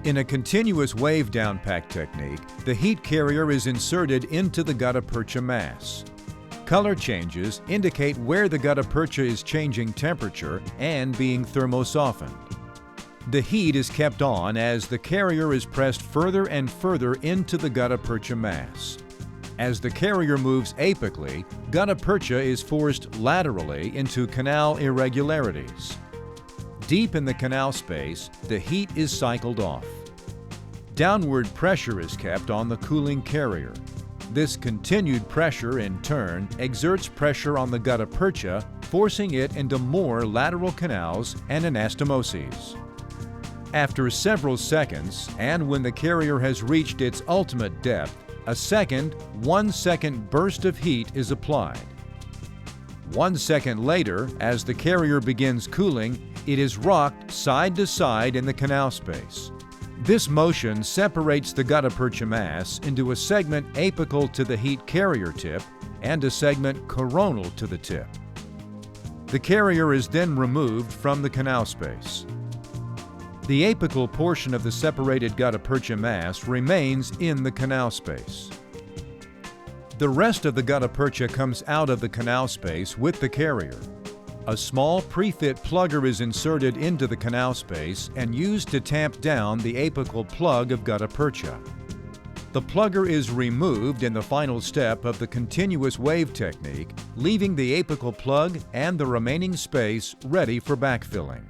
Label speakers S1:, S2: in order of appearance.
S1: In a continuous wave downpack technique, the heat carrier is inserted into the gutta-percha mass. Color changes indicate where the gutta-percha is changing temperature and being thermosoftened. The heat is kept on as the carrier is pressed further and further into the gutta-percha mass. As the carrier moves apically, gutta-percha is forced laterally into canal irregularities. Deep in the canal space, the heat is cycled off. Downward pressure is kept on the cooling carrier. This continued pressure, in turn, exerts pressure on the gutta-percha, forcing it into more lateral canals and anastomoses. After several seconds, and when the carrier has reached its ultimate depth, a second, 1-second burst of heat is applied. 1 second later, as the carrier begins cooling, it is rocked side to side in the canal space. This motion separates the gutta-percha mass into a segment apical to the heat carrier tip and a segment coronal to the tip. The carrier is then removed from the canal space. The apical portion of the separated gutta-percha mass remains in the canal space. The rest of the gutta-percha comes out of the canal space with the carrier. A small pre-fit plugger is inserted into the canal space and used to tamp down the apical plug of gutta-percha. The plugger is removed in the final step of the continuous wave technique, leaving the apical plug and the remaining space ready for backfilling.